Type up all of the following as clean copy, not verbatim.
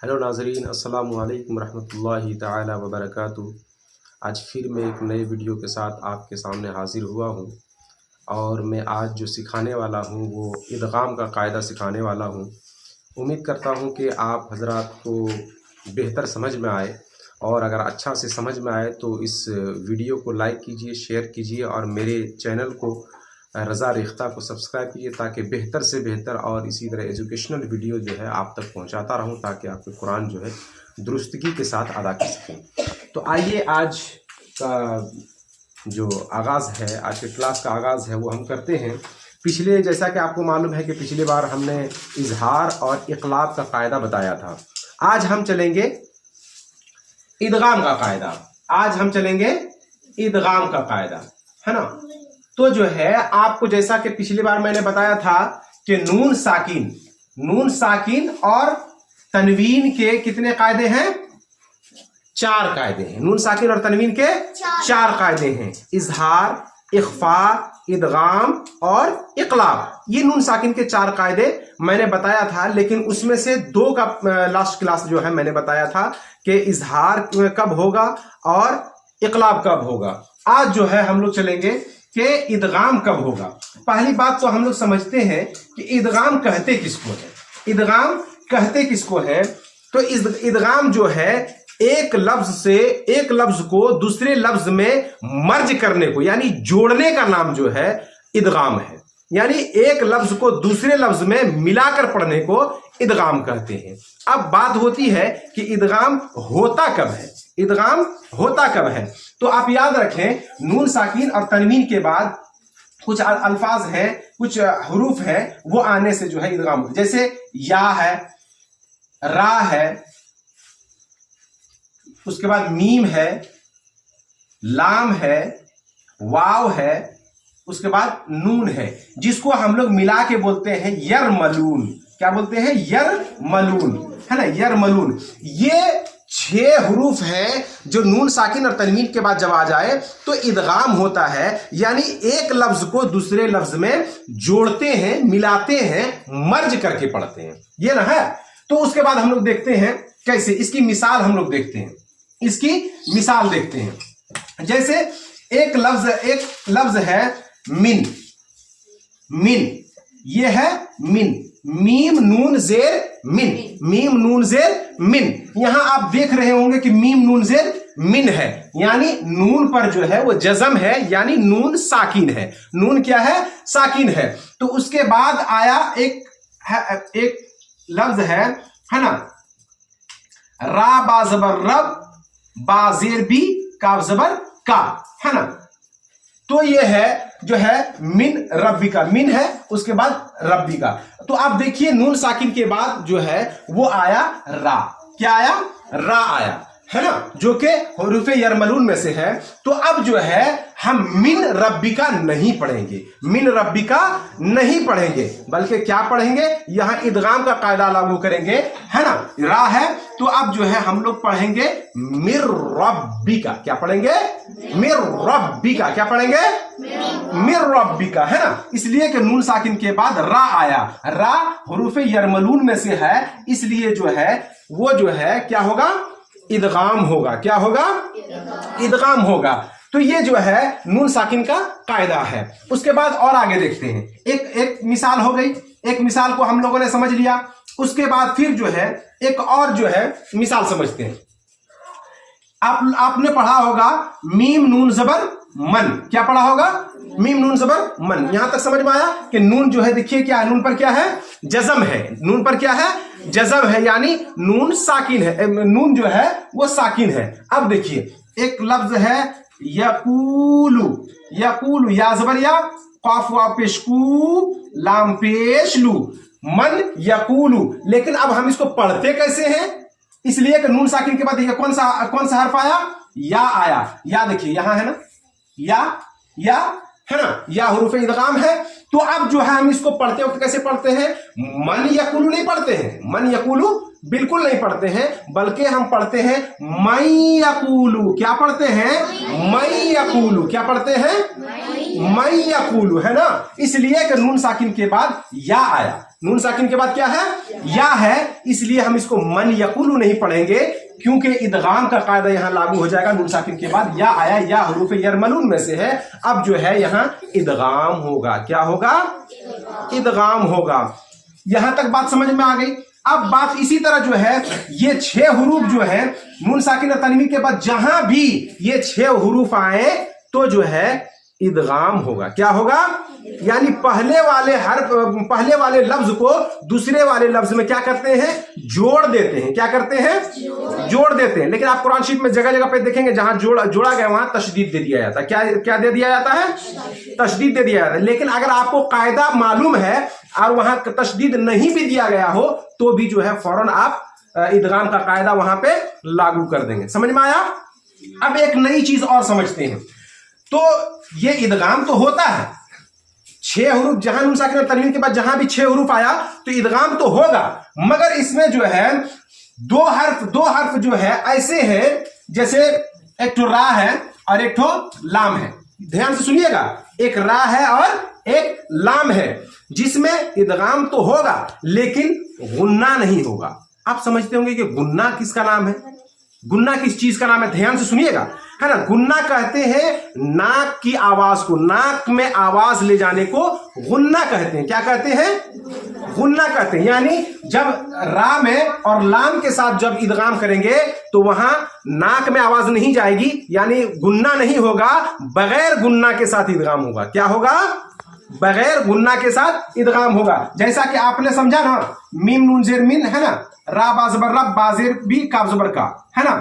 Hello नाज़रीन, अस्सलामु अलैकुम रहमतुल्लाहि ताला व बरकातुहू। आज फिर मैं एक नए वीडियो के साथ आपके सामने हाज़िर हुआ हूँ और मैं आज जो सिखाने वाला हूँ वो इदगाम का कायदा सिखाने वाला हूँ। उम्मीद करता हूँ कि आप हज़रात को बेहतर समझ में आए, और अगर अच्छा से समझ में आए तो इस वीडियो को लाइक कीजिए, शेयर कीजिए और मेरे चैनल को रज़ा रेख्ता को सब्सक्राइब कीजिए ताकि बेहतर से बेहतर और इसी तरह एजुकेशनल वीडियो जो है आप तक पहुंचाता रहूं, ताकि आपके कुरान जो है दुरुस्तगी के साथ अदा कर सकें। तो आइए आज का जो आगाज़ है, आज के क्लास का आगाज़ है वो हम करते हैं। पिछले, जैसा कि आपको मालूम है कि पिछली बार हमने इजहार और इक़लाब का कायदा बताया था। आज हम चलेंगे इदगाम का कायदा। आज हम चलेंगे इदगाम का कायदा, है ना। तो जो है आपको, जैसा कि पिछली बार मैंने बताया था कि नून साकिन और तनवीन के कितने कायदे हैं? 4 कायदे हैं। नून साकिन और तनवीन के 4 कायदे हैं: इजहार, इख्फा, इदगाम और इक़लाब। ये नून साकिन के 4 कायदे मैंने बताया था, लेकिन उसमें से 2 का लास्ट क्लास जो है मैंने बताया था कि इजहार कब होगा और इक़लाब कब होगा। आज जो है हम लोग चलेंगे कि इदगाम कब होगा। पहली बात तो हम लोग समझते हैं कि इदगाम कहते किसको है। इदगाम कहते किसको है? तो इदगाम जो है एक लफ्ज से एक लफ्ज को दूसरे लफ्ज में मर्ज करने को, यानी जोड़ने का नाम जो है इदगाम है। यानी एक लफ्ज को दूसरे लफ्ज में मिलाकर पढ़ने को इदगाम कहते हैं। अब बात होती है कि इदगाम होता कब है, इदगाम होता कब है। तो आप याद रखें, नून साकिन और तनवीन के बाद कुछ अल्फाज हैं, कुछ हुरूफ हैं, वो आने से जो है इदगाम, जैसे या है, रा है, उसके बाद मीम है, लाम है, वाव है, उसके बाद नून है, जिसको हम लोग मिला के बोलते हैं यरमलून। क्या बोलते हैं? यरमलून, है ना, यरमलून। ये 6 हुरूफ हैं जो नून साकिन और तनवीन के बाद जब आ जाए तो इदगाम होता है, यानी एक लफ्ज को दूसरे लफ्ज में जोड़ते हैं, मिलाते हैं, मर्ज करके पढ़ते हैं, ये ना है। तो उसके बाद हम लोग देखते हैं कैसे, इसकी मिसाल हम लोग देखते हैं, इसकी मिसाल देखते हैं। जैसे एक लफ्ज है मिन, ये है मिन, मीम नून जेर मिन, मीम नून जेर मिन। यहां आप देख रहे होंगे कि मीम नून जेर मिन है, यानी नून पर जो है वो जज़म है, यानी नून साकिन है। नून क्या है? साकिन है। तो उसके बाद आया एक लफ्ज है ना, रा बा ज़बर रब, बा ज़ेर बी, काफ ज़बर का, है ना। तो ये है जो है मिन रब्बी का, मिन है उसके बाद रब्बी का। तो आप देखिए नून साकिन के बाद जो है वो आया रा। क्या आया? रा आया, है ना, जो कि हुरूफे यरमलून में से है। तो अब जो है हम मिन रब्बी का नहीं पढ़ेंगे, मिन रब्बी का नहीं पढ़ेंगे, बल्कि क्या पढ़ेंगे? यहां इदगाम का कायदा लागू करेंगे, है ना। रा है तो अब जो है हम लोग पढ़ेंगे मिर रब्बी का। क्या पढ़ेंगे? मिर रब्बी का। क्या पढ़ेंगे? मिर रब्बी का, है ना। इसलिए कि नून साकिन के बाद रा आया, रा हुरूफे यरमलून में से है, इसलिए जो है वो जो है क्या होगा? इदगाम होगा। क्या होगा? इदगाम होगा। तो ये जो है नून साकिन का कायदा है। उसके बाद और आगे देखते हैं। एक मिसाल हो गई, एक मिसाल को हम लोगों ने समझ लिया। उसके बाद फिर जो है एक और जो है मिसाल समझते हैं। आपने पढ़ा होगा मीम नून जबर मन। क्या पढ़ा होगा? मीम नून जबर मन। यहां तक समझ में आया कि नून जो है, देखिए क्या है, नून पर क्या है? जज़म है। नून पर क्या है? जज़म है, यानी नून साकिन है, नून जो है वो साकिन है। अब देखिए एक लफ्ज है यकूलू, यकूलू, या जबर या, काफ वा पेश कू, लाम पेश लू, मन यकूलू। लेकिन अब हम इसको पढ़ते कैसे हैं? इसलिए कि नून साकिन के बाद देखिए कौन सा हर्फ आया? या आया। या देखिए यहां है ना, या है ना, या हुरूफ इदगाम है। तो अब जो है हम इसको पढ़ते वक्त कैसे पढ़ते हैं? मन यकूलू नहीं पढ़ते हैं, मन यकूलू बिल्कुल नहीं पढ़ते हैं, बल्कि हम पढ़ते हैं मई यकूलू। क्या पढ़ते हैं? मई यकूलू। क्या पढ़ते हैं? मई यकूलू, है ना। इसलिए कि नून साकिन के बाद या आया। नून साकिन के बाद क्या है? या है, इसलिए हम इसको मन यकुलू नहीं पढ़ेंगे, क्योंकि इदगाम का कायदा यहां लागू हो जाएगा। नून साकिन के बाद या आया, या हरूफ यरमलून में से है। अब जो है यहां इदगाम होगा। क्या होगा? इदगाम होगा। यहां तक बात समझ में आ गई। अब बात इसी तरह जो है, ये 6 हुरूफ जो है नून साकिन और तनवीन के बाद जहां भी ये 6 हुरूफ आए तो जो है इदगाम होगा। क्या होगा? यानी पहले वाले लफ्ज को दूसरे वाले लफ्ज में क्या करते हैं? जोड़ देते हैं। क्या करते हैं? जोड़ देते हैं। लेकिन आप कुरान शरीफ में जगह जगह पे देखेंगे जहां जोड़ा गया वहां तशदीद दे दिया जाता है। क्या दे दिया जाता है? तशदीद दे दिया जाता है। लेकिन अगर आपको कायदा मालूम है और वहां तशदीद नहीं भी दिया गया हो तो भी जो है फौरन आप इदगाम का कायदा वहां पे लागू कर देंगे। समझ में आया? अब एक नई चीज और समझते हैं। तो ये इदगाम तो होता है, 6 हुरूफ जहां नून साकिन और तनवीन के बाद जहां भी 6 हुरूफ आया तो इदगाम तो होगा, मगर इसमें जो है दो हर्फ जो है ऐसे हैं जैसे एक तो रा है और एक तो लाम है। ध्यान से सुनिएगा, एक रा है और एक लाम है, जिसमें इदगाम तो होगा लेकिन गुन्ना नहीं होगा। आप समझते होंगे कि गुन्ना किसका नाम है? गुन्ना किस चीज का नाम है? ध्यान से सुनिएगा, है ना। गुन्ना कहते हैं नाक की आवाज को, नाक में आवाज ले जाने को गुन्ना कहते हैं। क्या कहते हैं? गुन्ना कहते हैं। यानी जब रा में और लाम के साथ जब इदगाम करेंगे तो वहां नाक में आवाज नहीं जाएगी, यानी गुन्ना नहीं होगा, बगैर गुन्ना के साथ इदगाम होगा। क्या होगा? बगैर गुन्ना के साथ इदगाम होगा। जैसा कि आपने समझा ना, मीम नून जेर मिन, है ना, रा बा ज़बर रब, बा जेर बी, काफ ज़बर का, है ना,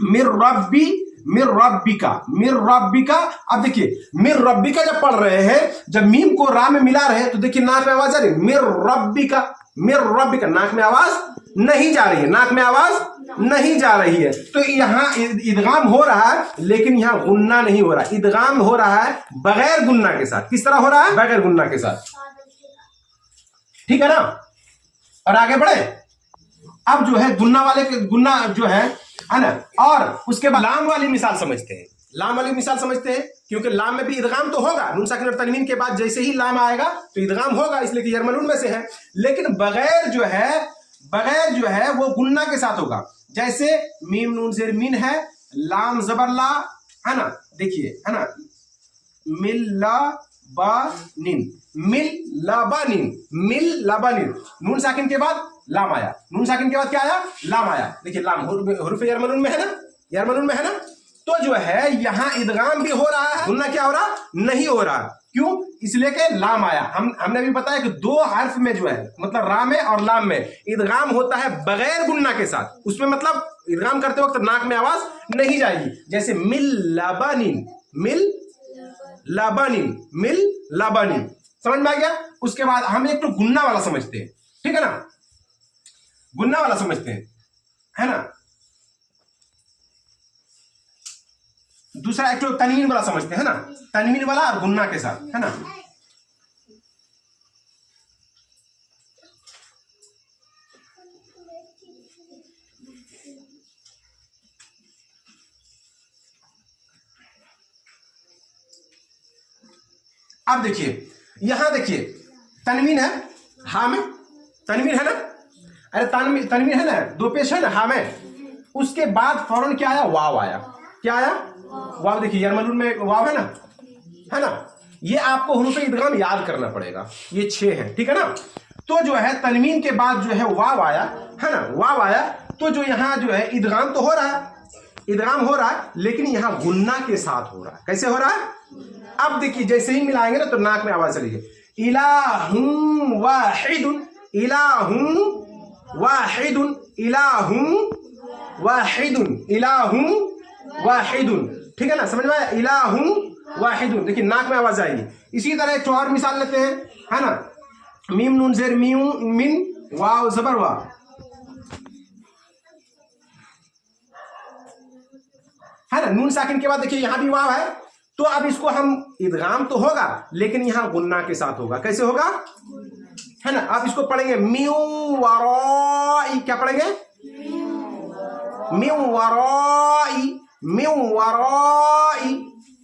मिर रब्बी, मिर रब्बिका, मिर रब्बिका। अब देखिए मिर रब्बिका जब पढ़ रहे हैं, जब मीम को रा में मिला रहे हैं तो देखिए नाक में आवाज आ रही है, मिर रब्बिका, मिर रब्बिका, नाक में आवाज नहीं जा रही है, नाक में आवाज नहीं जा रही है। तो यहां इदगाम हो रहा है लेकिन यहां गुन्ना नहीं हो रहा। इदगाम हो रहा है बगैर गुन्ना के साथ। किस तरह हो रहा है? बगैर गुन्ना के साथ। ठीक है ना। और आगे बढ़े। अब जो है गुन्ना जो है ना, और उसके बाद लाम वाली मिसाल समझते हैं। लाम वाली मिसाल समझते हैं क्योंकि लाम में भी इदगाम तो होगा। नून साकिन और तनवीन के बाद जैसे ही लाम आएगा तो इदगाम होगा, इसलिए कि यरमलून में से है। लेकिन बगैर जो है वो गुन्ना के साथ होगा। जैसे मीम नून जेर मिन है, लाम जबर ला, है ना, देखिए, है ना, मिल ला बा निन, मिल ला बा निन, मिल ला बा निन। नून साकिन के बाद लाम आया, नून साकिन के बाद क्या आया? लाम आया। देखिए लाम हुरूफ यरमलून में है ना, यरमलून में है ना। तो जो है यहां इदगाम भी हो रहा है, गुन्ना क्या हो रहा? नहीं हो रहा। क्यों? इसलिए कि लाम आया। हमने भी बताया कि 2 हर्फ में जो है, मतलब रा में और लाम में इदगाम होता है बगैर गुन्ना के साथ। उसमें मतलब इदगाम करते वक्त नाक में आवाज नहीं जाएगी। जैसे मिल लाबानिन, मिल लाबानिन, मिल लाबानिन। समझ में आ गया? उसके बाद हम एक तो गुन्ना वाला समझते हैं, ठीक है ना, गुन्ना वाला समझते हैं, है ना। दूसरा एक तो तनवीन वाला समझते हैं ना, तनवीन वाला और गुन्ना के साथ, है ना। अब देखिए, यहां देखिए तनवीन है, हा में तनवीन है ना, अरे तनवीन है ना, 2 पेश है ना हा में। उसके बाद फौरन क्या आया? वाव आया। क्या आया? वाव। देखिए यरमलून में वाव है ना, है ना। ये आपको हुरूफ इदगाम याद करना पड़ेगा। ये 6 है, ठीक है ना। तो जो है तनवीन के बाद जो है वाव आया, है ना, वाव आया। तो जो यहां जो है इदगाम तो हो रहा है, इदगाम हो रहा है, लेकिन यहां गुन्ना के साथ हो रहा है। कैसे हो रहा है? अब देखिए जैसे ही मिलाएंगे ना तो नाक में आवाज चली गई। इलाहुम वाहिदुन, इलाहुम वाहिदुन, इलाहुम वाहिदुन, इलाहुम वाहिदुन। ठीक है ना, समझ में आया? इलाहुम वाहिदुन। देखिए नाक में आवाज आएगी। इसी तरह एक और मिसाल लेते हैं, है ना। मीम नून जेर मिन, वाव जबर वा, है ना। नून साकिन के बाद देखिए यहां भी वाव है। तो अब इसको हम इदगाम तो होगा लेकिन यहां गुन्ना के साथ होगा। कैसे होगा? है ना। अब इसको पढ़ेंगे म्यू वराई। क्या पढ़ेंगे? म्यू वराई, म्यू वराई।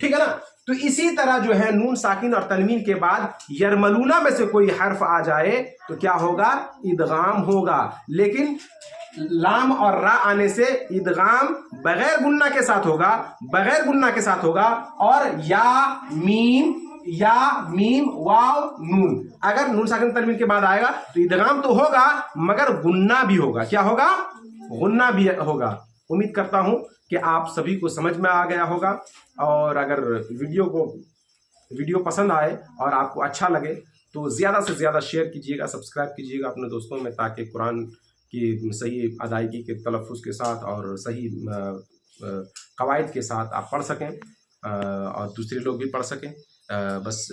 ठीक है ना। तो इसी तरह जो है नून साकिन और तनवीन के बाद यरमलूना में से कोई हर्फ आ जाए तो क्या होगा, इदगाम होगा। लेकिन लाम और रा आने से इदगाम बगैर गुन्ना के साथ होगा, बगैर गुन्ना के साथ होगा। और या मीम वाव नून, अगर नून साकिन तनवीन के बाद आएगा तो इदगाम तो होगा मगर गुन्ना भी होगा। क्या होगा, गुन्ना भी होगा। उम्मीद करता हूं कि आप सभी को समझ में आ गया होगा। और अगर वीडियो पसंद आए और आपको अच्छा लगे तो ज़्यादा से ज़्यादा शेयर कीजिएगा, सब्सक्राइब कीजिएगा अपने दोस्तों में, ताकि कुरान की सही अदायगी के तलफ़ुज़ के साथ और सही कवायद के साथ आप पढ़ सकें और दूसरे लोग भी पढ़ सकें। बस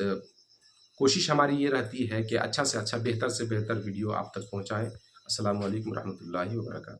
कोशिश हमारी ये रहती है कि अच्छा से अच्छा, बेहतर से बेहतर वीडियो आप तक पहुँचाएँ। अस्सलामु अलैकुम रहमतुल्लाहि व बरकातहू।